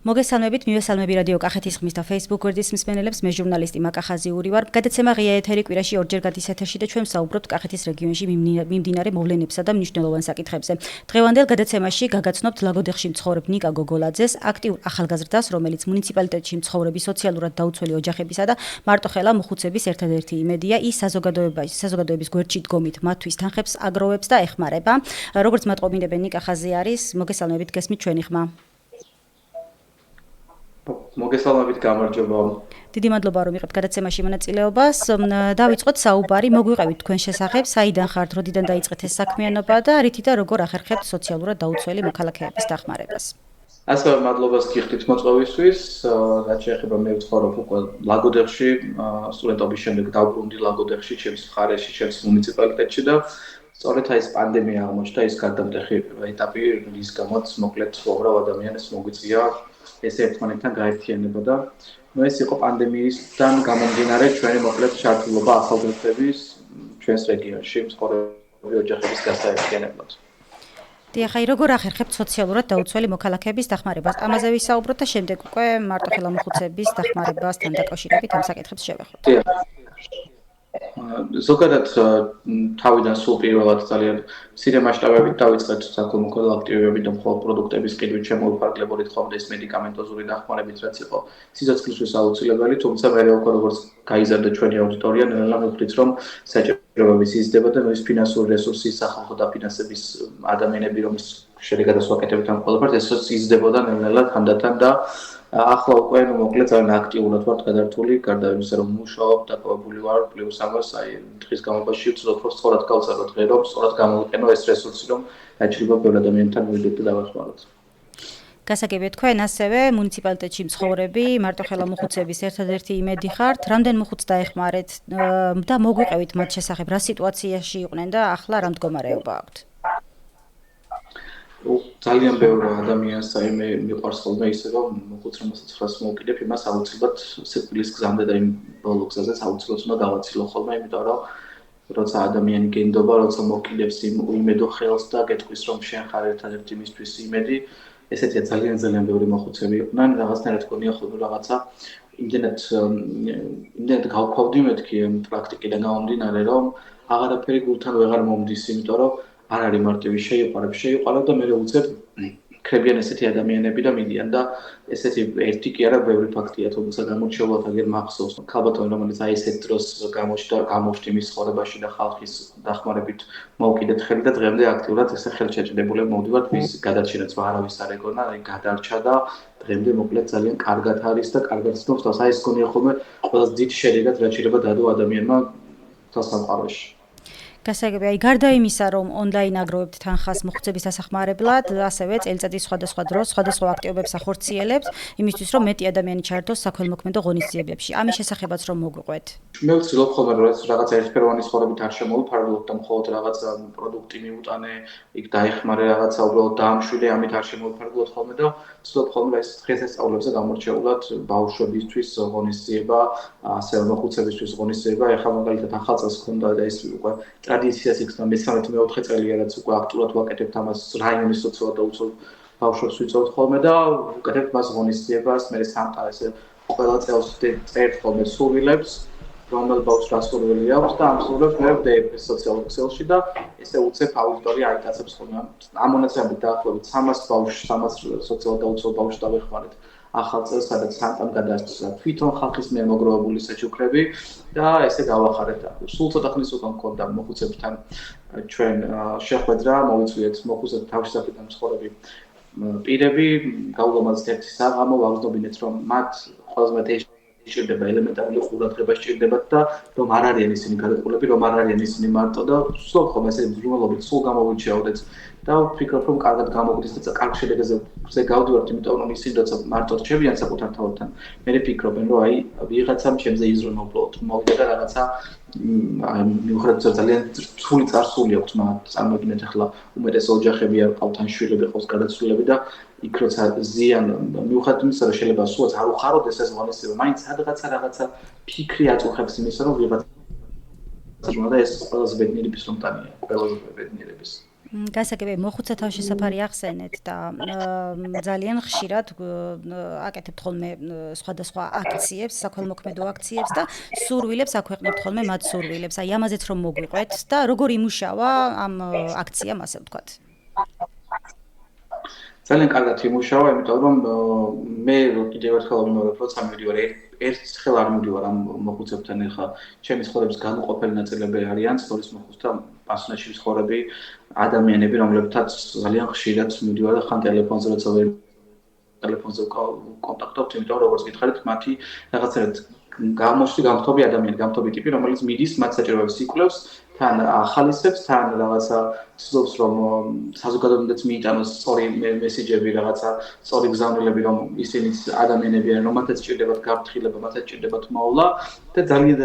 მოგესალმებით, მივესალმები რადიო კახეთის ხმის და Facebook გვერდის მსმენელებს, მე ჟურნალისტი მაკა ხაზიური ვარ. გადაცემა ღია ეთერი კვირაში ორჯერ გადის ეთერში და ჩვენ ვსაუბრობთ კახეთის რეგიონში მიმდინარე მოვლენებსა და მნიშვნელოვან საკითხებზე. დღევანდელ გადაცემაში გაგაცნობთ ლაგოდეხში მცხოვრებ ნიკა გოგოლაძეს, აქტიურ ახალგაზრდას, რომელიც მუნიციპალიტეტში მცხოვრები სოციალურად დაუცველი ოჯახებისა და მარტოხელა მოხუცების ერთადერთი იმედია, ის საზოგადოების გვერდში დგომით მათთვის თანხებს აგროვებს და ეხმარება. როგორც მატყობინებენ ნიკა ხაზი არის, მოგესალმებით, გესმით ჩვენი ხმა. მოგესალმებით, გამარჯობა. დიდი მადლობა რომ იყებთ გადაცემაში მონაწილეობას. დავიწყოთ საუბარი, მოგვიყევით თქვენ შესახებ, საიდან ხართ, როდიდან დაიწყეთ ეს საქმიანობა და რითი და როგორ ახერხებთ სოციალურად დაუცველი მოქალაქეების დახმარებას. ასევე მადლობას გიხდით მოწვევისთვის, რაც შეეხება მე ვცხოვრობ უკვე ლაგოდეხში, სტუდენტობის შემდეგ დავბრუნდი ლაგოდეხში, ჩემს მხარეში, ჩემს მუნიციპალიტეტში და სწორედ ეს პანდემია აღმოჩნდა, ის გარდამტეხი ეტაპი, რის გამოც მოკლედ უბრალოდ ადამიანებს მოგვიწია ეს ერთმანეთთან გაერთიანება და ეს იყო პანდემიისგან გამომდინარე ჩვენი მოკლედ ჩართულობა ახალგაზრდების ჩვენს რეგიონში მცხოვრები ოჯახების გასაერთიანებლად. დიახ, როგორ ახერხებთ სოციალურად დაუცველი მოქალაქეების დახმარებას? ამაზე ვისაუბროთ და შემდეგ უკვე მარტოხელა მოხუცების დახმარებასთან დაკავშირებით ამ საკითხებს შევეხოთ. ზოგადად თავიდან სულ პირველად ძალიან მცირე მასშტაბებით დავიწყეთ საქველმოქმედო აქტივობები და მხოლოდ პროდუქტების ყიდვით შემოუფარგლებოდით ხოლმე ეს მედიკამენტოზური დახმარებით, რაც იყო სიცოცხლისთვის აუცილებელი, თუმცა მე როგორც გაიზარდა ჩვენი აუდიტორია, ნელა მივხვდით, რომ საჭიროებების იზრდება და ეს ფინანსური რესურსის სახალხო დაფინანსების ადამიანები, რომლის შედეგადაც ვაკეთებთ ამ ყველაფერს, ეს იზრდებოდა ნელა თანდათან და ახლა უკვე მოკლედ ძალიან აქტიურად ვარ გადართული, გარდა იმისა, რომ მუშაობ, დაკავებული ვარ, პლუს ამას დღის განმავლობაში ვცდილობ რომ სწორად გავწადო დღე, რომ სწორად გამოვიყენო ეს რესურსი, რომ დაჩრდილო ბევრ ადამიანთან მივიდეთ და დავახმაროთ. გასაგებია თქვენ ასევე მუნიციპალიტეტში მცხოვრები მარტოხელა მოხუცების ერთადერთი იმედი ხართ, რამდენ მოხუცს დაეხმარეთ და მოგვიყევით მათ შესახებ, რა სიტუაციაში იყვნენ და ახლა რა მდგომარეობა აქვთ? ძალიან ბევრ ადამიანს მე მიყვარს ხოლმე ისე რომ მოხუც რომელსაც ხრას მოვკიდებ იმას აუცილებლად სიკვდილის გზამდე და იმ ბოლო გზაზეც აუცილებლად უნდა გავაცილო ხოლმე იმიტომ რომ როცა ადამიანი გენდობა როცა მოვკიდებს იმ იმედო ხელს და გეტყვის რომ შენ ხარ ერთადერთი მისთვის იმედი ესეთია ძალიან ბევრი მოხუცები იყვნენ რაღაცნაირად გქონია ხოლმე რაღაცა იმდენად გავქვავდი მეთქი პრაქტიკიდან გამომდინარე რომ აღარაფერი გულთან ვეღარ მომდის იმიტომ რომ არ არის მარტივი შეიყვარებ და მე უცებ ქრებიან ესეთი ადამიანები და მიდიან და ესეთი ერთი კი არა ბევრი ფაქტია თუმცა გამორჩეულად აგერ მახსოვს ქალბატონი რომელიც აი ესეთ დროს გამოჩნდა მის ცხოვრებაში და ხალხის დახმარებით მოვკიდეთ ხელი და დღემდე აქტიურად ესე ხელშეჭდებულებ მოვდივართ მის გადარჩენაც არავის არ ეგონა აი გადარჩა და დღემდე მოკლედ ძალიან კარგად არის და კარგად ცნობს თავს აი ეს გონია ხოლმე ყველაზე დიდი შედეგად რაც შეიძლება დადო ადამიანმა თასამყაროში გასაგებია, გარდა იმისა, რომ ონლაინ აგროვებთ თანხას მოხუცების დასახმარებლად, ასევე წელიწადის სხვადასხვა დროს სხვადასხვა აქტივობებს ახორციელებთ, იმისთვის რომ მეტი ადამიანი ჩაერთოს საქველმოქმედო ღონისძიებებში. ამის შესახებაც რომ მოგვიყვეთ. მე ვცდილობ ხოლმე რომ რაღაც ერთფეროვანი ცხოვრებით არ შემოვიფარგლოთ და მხოლოდ რაღაც პროდუქტი მიუტანე, იქ დაეხმარე რაღაცა უბრალოდ დაამშვიდე, ამით არ შემოვიფარგლოთ ხოლმე და ვცდილობ ხოლმე ეს დღესასწაულებზე გამორჩეულად ბავშვებისთვის ღონისძიება, ასევე მოხუცებისთვის ღონისძიება, ეხლა მაგალითად ახალ წელს ქონდა და ეს უკვე ტრადიციას იქნება მე-13-14 წელია რაც უკვე აქტიურად ვაკეთებთ ამას რაიონის სოციალურ დაუცველ ბავშვებს ვიწევთ ხოლმე და ვუკეთებთ მას ღონისძიებას მე სამყარო ესე ყველა წელს წერთ ხოლმე სურვილებს რომელ ბავშვს რა სურვილი აქვს და ამ სურვილებს მე ვდებ სოციალურ ქსელში და ესე უცებ აუდიტორია აიტაცებს ხოლმე ამ მონაცემებით დაახლოებით 300 ბავშვს 300 სოციალურ დაუცველ ბავშვს დავეხმარეთ ახალ წელს სადაც სანტამ გადასცა თვითონ ხალხის მიერ მოგროვებული საჩუქრები და ესე გავახარეთ სულ ცოტა ხნის უკან მქონდა მოხუცებთან ჩვენ შეხვედრა მოვიწვიეთ მოხუცებთან თავშესაფრიდან მცხოვრები პირები გავუგამაზეთ ერთი საღამო ვაგრძნობინეთ რომ მათ ყველაზე მეტი შეიძლება ელემენტარული ყურადღება სჭირდებათ და რომ არ არიან ისინი გადაწყობილები რომ არ არიან ისინი მარტო და სულ ხომ ესე მზრუნველობით სულ გამოვიჩეოდეთ და ვფიქრობ რომ კარგად გამოგდის და კარგ შედეგებზე გავდივართ იმიტომ რომ ისინი როცა მარტო რჩებიან საკუთარ თავთან მე ვფიქრობენ რომ აი ვიღაცამ ჩემზე იზრუნო უბრალოდ მოვიდა და რაღაცა მიუხედავად ძალიან რთული წარსული აქვს მათ წარმოგიდგენთ ახლა უმეტეს ოჯახები არ ყავთ ან შვილები ყავს გადაცვლილები და იქ როცა ზიან მიუხედავად იმისა რომ შეიძლება სულაც არ უხაროდეს ეს ღონისძიება მაინც რაღაცა ფიქრი აწუხებს იმისა რომ ვიღაცა და ეს ყველაზე ბედნიერების რომტანია ყველაზე ბედნიერების გასაგებია მოხუცთა თავშესაფარი ახსენეთ და ძალიან ხშირად აკეთებთ ხოლმე სხვადასხვა აქციებს, საქველმოქმედო აქციებს და სურვილებს აქვეყნებთ ხოლმე მათ სურვილებს. აი ამაზეც რომ მოგვიყვეთ და როგორ იმუშავა ამ აქციამ, ასე ვთქვათ. ძალიან კარგად იმუშავა, იმიტომ რომ მე კიდევ ერთხელ ვიმეორებ, როცა მივიდივარ ერთხელ არ მივიდივარ ამ მოხუცებთან ეხლა ჩემი ცხოვრების განუყოფელი ნაწილები არიან სწორის მოხუცთა პასუხში მსხორები ადამიანები, რომლებთაც ძალიან ხშირად მივიდივარ და ხან ტელეფონზე როცა ვერ ტელეფონზე კონტაქტობთ, იმიტომ რომ როგორც გითხარით, მათი რაღაცა გამოშვი გამთობი ადამიანი, გამთობი ტიპი, რომელიც მიდის მათ საჭიროებებს იკვლევს, თან ახალისებს, თან რაღაცა ცდილობს რომ საზოგადოებამდეც მიიტანოს სწორი მესიჯები, რაღაცა სწორი გზავნილები, რომ ისინი ადამიანები არიან, რომ მათაც ჭირდებათ გაფრთხილება, მათაც ჭირდებათ მოვლა და ძალიან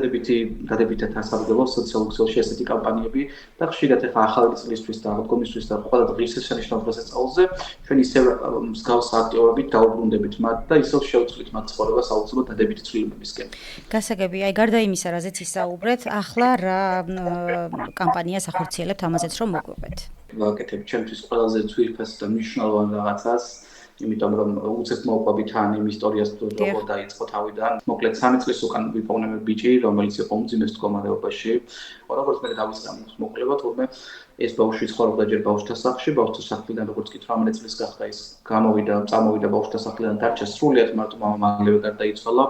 დადებითად ასაბლებს სოციალურ ქსელში ესეთი კამპანიები და ხშირად ახლა ახალი წლისთვის და აღდგომისთვის და ყველა ღირსშესანიშნავ დღესასწაულზე ჩვენ ისევ მსგავს აქტივობით დაუბრუნდებით მათ და ისევ შევცვლით მათ ცხოვრებას აუცილებლად დადებითი ცვლილებებისკენ. გასაგებია, აი გარდა იმისა, რაზეც ისაუბრეთ, ახლა რა კამპანიას ახორციელებთ ამაზეც რომ მოგვიყვეთ. ვაკეთებ ჩემთვის ყველაზე ძვირფას და მნიშვნელოვან რაღაცას, იმიტომ რომ უცებ მოვყვებით ან იმ ისტორიას როგორ დაიწყო თავიდან. მოკლედ 3 წლის უკან ვიპოვნე ბიჭი, რომელიც იყო უმძიმეს მდგომარეობაში. როგორც მე დავიწყე მოკლებად, თუმცა ეს ბავშვი ცხოვრობდა ჯერ ბავშვთა სახლში, ბავშვთა სახლიდან როგორც კი 18 წლის გახდა ის წამოვიდა ბავშვთა სახლიდან დარჩა სრულიად მარტო მამალევე გარდაიცვალა.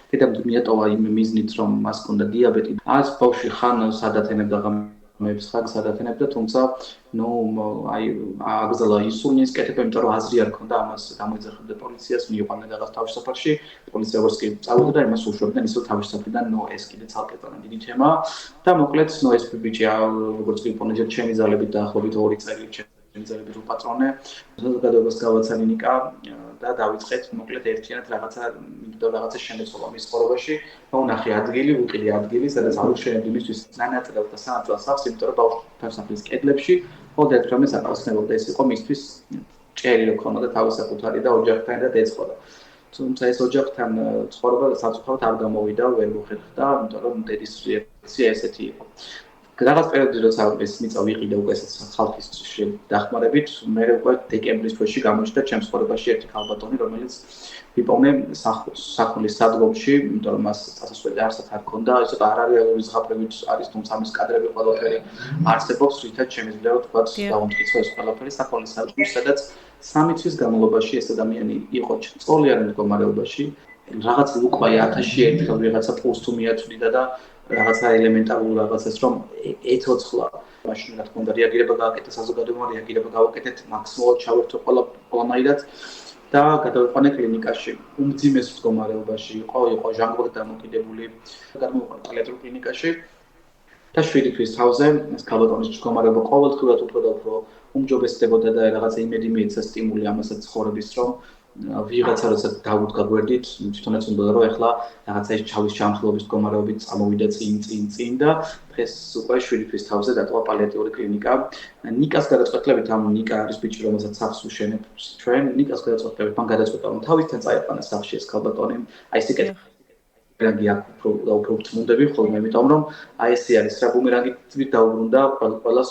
დედამ მიატოვა იმ მიზნით, რომ მას ჰქონდა დიაბეტი. ეს ბავშვი ხან სადათენებდა მეებს ხან სადათენებდა, თუმცა აგზალა ინსულინის კეთება, იმიტომ რომ აზრი არ ჰქონდა ამას გამოიძახებდა პოლიციას, მიიყვანენ რაღაც თავშესაფარში, პოლიცია როგორც კი წავიდა, იმას უშვებდნენ ისევ თავშესაფრიდან, ეს კიდე ცალკე დიდი თემა და მოკლედ ეს ბიჭი როგორც კი პონე ჯერ ჩემი ზალებით დაახლოებით 2 წელი ჩემი ზალებით უპატრონე, საზოგადოებას გავაცანი ნიკა და დავიწყეთ მოკლედ ერთიანად რაღაცა შემეცობა მის ცხოვრებაში. ვნახე ადგილი, ვუყიდი ადგილი, სადაც აღშენებდი მისთვის ნანატრელს და სანაცვლო სახლს, იმიტომ რომ თავსახლის კედლებში მხოლოდ ერთ რამეს აკავშირებდა, ეს იყო მისთვის ჭერი რო ქონოდა თავისუფლად და ოჯახთან და ეწყოდა. თუმცა ეს ოჯახთან ცხოვრება საცხოვრებლად არ გამოვიდა, ვერ მოხერხდა, იმიტომ რომ დედის რეაქცია ესეთი იყო. რაღაც პერიოდში როცა ეს მიწა ვიყიდე უკვე ხალხის დახმარებით, მე უკვე დეკემბრის თვეში გამოჩნდა ჩემს ცხოვრებაში ერთი ქალბატონი, რომელიც ვიპოვნე სახლის სადგომში, იმიტომ რომ მას წასასვლელი არსად არ ჰქონდა, ისე არარეალური ზღაპრებით არის, თუმცა ამის კადრები ყველაფერი არსებობს, რითაც შემიძლია თქვა დაუმტკიცო ეს ყველაფერი სახლის სადგომში, სადაც 3 თვის განმავლობაში ეს ადამიანი იყო წოლიან მდგომარეობაში, რაღაც უკვე 1000-ში ერთხელ რაღაცა პოსტუმი აწვდიდა და რაღაცა ელემენტარულ რაღაცას რომ ეთოცხლა. მაშინ რა თქმა უნდა რეაგირება გააკეთა საზოგადოებამ, რეაგირება გავაკეთეთ მაქსიმალურად ჩავერთო ყველანაირად და გადავიყვანე კლინიკაში. უმძიმეს მდგომარეობაში იყო ჟანგბად დამოკიდებული. გადმოვიყვანე პალიატრიულ კლინიკაში და 7 თვის თავზე ეს ქალბატონის მდგომარეობა ყოველდღურად უფრო უმჯობესდებოდა და რაღაცა იმედი მიეცა სტიმული ამასაც ცხოვრების რომ ვიღაცა როცა დავუდგა გვერდით, თვითონაც უნდა რომ ეხლა რაღაცა ის ჩავის ჩამხლობის მდგომარეობით წამოვიდა წინ და დღეს უკვე 7 თვის თავზე დატოვა პალიატიური კლინიკა. ნიკას გადაწყვეტილებით ამ ნიკა არის ბიჭი, რომელსაც სახლს უშენებს ჩვენ. ნიკას გადაწყვეტილებით მან გადაწყვეტა რომ თავისთან წაიყვანა სახლში ეს ქალბატონი. აი ეს კეთება ბუმერანგი უფრო წმუნდები ხოლმე, იმიტომ რომ აი ესე არის რა ბუმერანგით დაუბრუნდა ყველას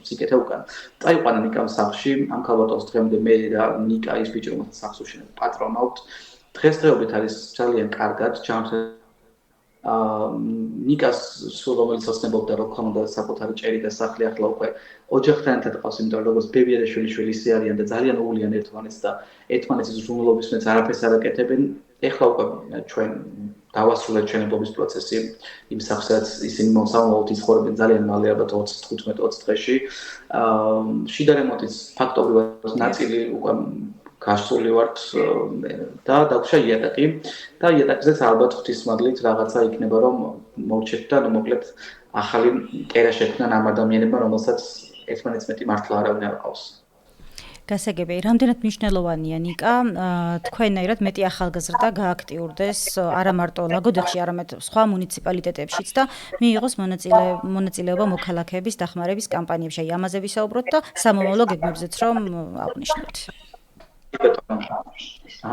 სიკეთე უკან. წაიყვანა ნიკამ სახლში, ამ ქალბატონს დღემდე მე და ნიკა ის ბიჭი რომელსაც სახლს უშენებს პატრონავთ. დღესდღეობით არის ძალიან კარგად ნიკას სულ რომელიც ოცნებობდა რომ ქონდა საკუთარი ჭერი და სახლი ახლა უკვე ოჯახთან ერთად ყავს, იმიტომ რომ როგორც ბებია და შვილი ისე არიან და ძალიან უვლიან ერთმანეთს და ერთმანეთის ზრუნველობის მეც არაფერს არ აკეთებენ. ეხლა უკვე ჩვენ დავასრულეთ ჩვენებობის პროცესი იმ სახსაც ისინი მომსავალოდ იცხოვრებენ ძალიან მალე, ალბათ 15-20 დღეში. შიდა რემონტის ფაქტობრივად ნაწილი უკვე გასული ვართ და დაგვშა იატაკი და იატაკზეც ალბათ ღვთისმადლით რაღაცა იქნება რომ მოვჩეთ და მოკლედ ახალი კერა შექმნან ამ ადამიანებმა, რომელსაც ერთმანეთს მეტი მართლა არავინ არ ყავს. გასაგებია, რამდენად მნიშვნელოვანია ნიკა თქვენაირად მეტი ახალგაზრდა გააქტიურდეს არა მარტო ლაგოდეხში, არამედ სხვა მუნიციპალიტეტებშიც და მიიღოს მონაწილეობა მოქალაქეების დახმარების კამპანიებში. აი ამაზე ვისაუბროთ და სამომავლო გეგმებზეც რომ აღნიშნოთ.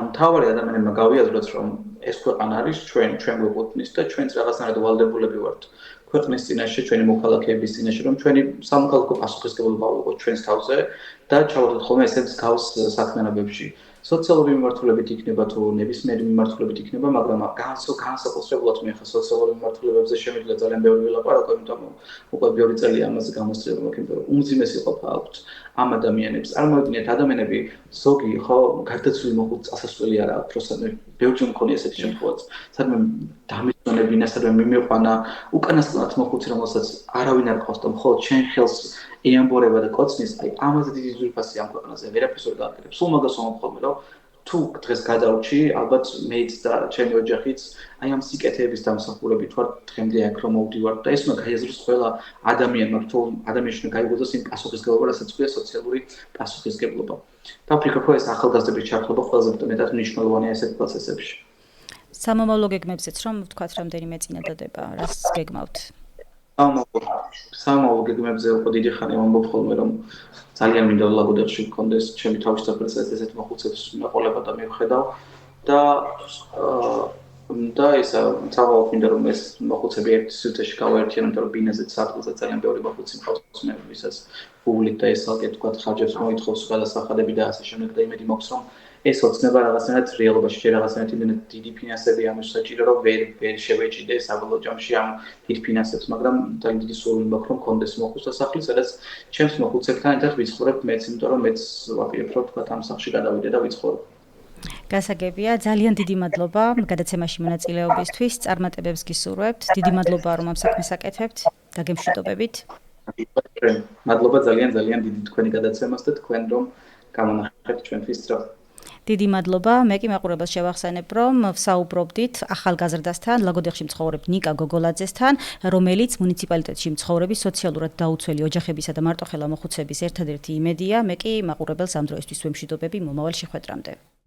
მთავარი ადამიანებმა გავიაზროთ, რომ ეს ქვეყანა არის ჩვენ გვეკუთვნის და ჩვენც რაღაცნაირად ვალდებულები ვართ ქვეყნის წინაშე, ჩვენი მოქალაქეების წინაშე, რომ ჩვენი სამოქალაქო პასუხისმგებლობა ვიყოთ ჩვენს თავზე და ჩავარდოთ ხოლმე ესეც გავს საქმიანობებში. სოციალური მიმართულებით იქნება თუ ნებისმიერი მიმართულებით იქნება, მაგრამ განსაკუთრებულად მე ხა სოციალური მიმართულებებზე შემიძლია ძალიან ბევრი ვილაპარაკო, იმიტომ რომ უკვე ბევრი წელია ამაზე გამოსწრება მაქვს, იმიტომ რომ უმძიმესი ყოფა აქვთ ამ ადამიანებს. წარმოვიდგინეთ, ადამიანები ზოგი ხო გარდაცვლილი მოხუც წასასვლელი არ აქვს, როცა ბევრი მქონია ესეთი შემთხვევაც. სადმე დამისვენებინა, სადმე მიმიყვანა უკანასკნელად მოხუცი, რომელსაც არავინ არ ყავს და მხოლოდ შენ ხელს ეამბორება და კოცნის, აი ამაზე დიდი ძვირფასი ამ ქვეყანაზე ვერაფერს ვერ გააკეთებს. სულ მაგას ვამბობ, რომ თუ დღეს გადავრჩი, ალბათ მეც და ჩემი ოჯახიც აი ამ სიკეთეების დამსახურებით ვარ დღემდე აქ რომ მოვდივარ და ეს უნდა გაიზრდოს ყველა ადამიანმა, თუ ადამიანში უნდა გაიგოს იმ პასუხისმგებლობა, რასაც ქვია სოციალური პასუხისმგებლობა. და ვფიქრობ, რომ ეს ახალგაზრდების ჩართულობა ყველაზე მეტად მნიშვნელოვანია ესეთ პროცესებში. სამომავლო გეგმებზეც რომ ვთქვათ რამდენიმე წინადადება, რას გეგმავთ? სამომავლო გეგმებზე უკვე დიდი ხანი ვამბობ ხოლმე, რომ ძალიან მინდა ლაგოდეხში მქონდეს ჩემი თავის საფრთხეს ესეთ მოხუცებს მეყოლება და მივხედავ და ისა თავად მინდა რომ ეს მოხუცები ერთ სივრცეში გავაერთიანო, იმიტომ რომ ბინაზეც საფრთხეზე ძალიან ბევრი მოხუცი მყავს მე ვისაც ფულით და ესალკე თქვა ხარჯებს მოითხოვს გადასახადები და ასე შემდეგ და იმედი მაქვს რომ ეს ოცნება რაღაცნაირად რეალობაში რაღაცნაირად იმდენად დიდი ფინანსები ამის საჭირო რომ ვერ შევეჭიდე საბოლოო ჯამში ამ დიდ ფინანსებს, მაგრამ ძალიან დიდი სურვილი მაქვს რომ მქონდეს მოხუცთა სახლი, სადაც ჩემს მოხუცებთან ერთად ვიცხოვრებ მეც, იმიტომ რომ მეც ვაპირებ რომ თქვა ამ სახლში გადავიდე და ვიცხოვრებ. გასაგებია, ძალიან დიდი მადლობა გადაცემაში მონაწილეობისთვის, წარმატებებს გისურვებთ. დიდი მადლობა რომ ამ საქმეს აკეთებთ. დაგემშვიდობებით. მადლობა ძალიან დიდი თქვენი გადაცემას და თქვენ რომ გამონახეთ ჩვენთვის ძროხ. დიდი მადლობა. მე კი მაყურებელს შევახსენებ, რომ ვსაუბრობდით ახალგაზრდასთან, ლაგოდეხში მცხოვრებ ნიკა გოგოლაძესთან, რომელიც მუნიციპალიტეტში მცხოვრები სოციალურად დაუცველი ოჯახებისა და მარტოხელა მოხუცების ერთადერთი იმედია. მე კი მაყურებელს ამ დროისთვის ვემშვიდობები მომავალ შეხვედრამდე.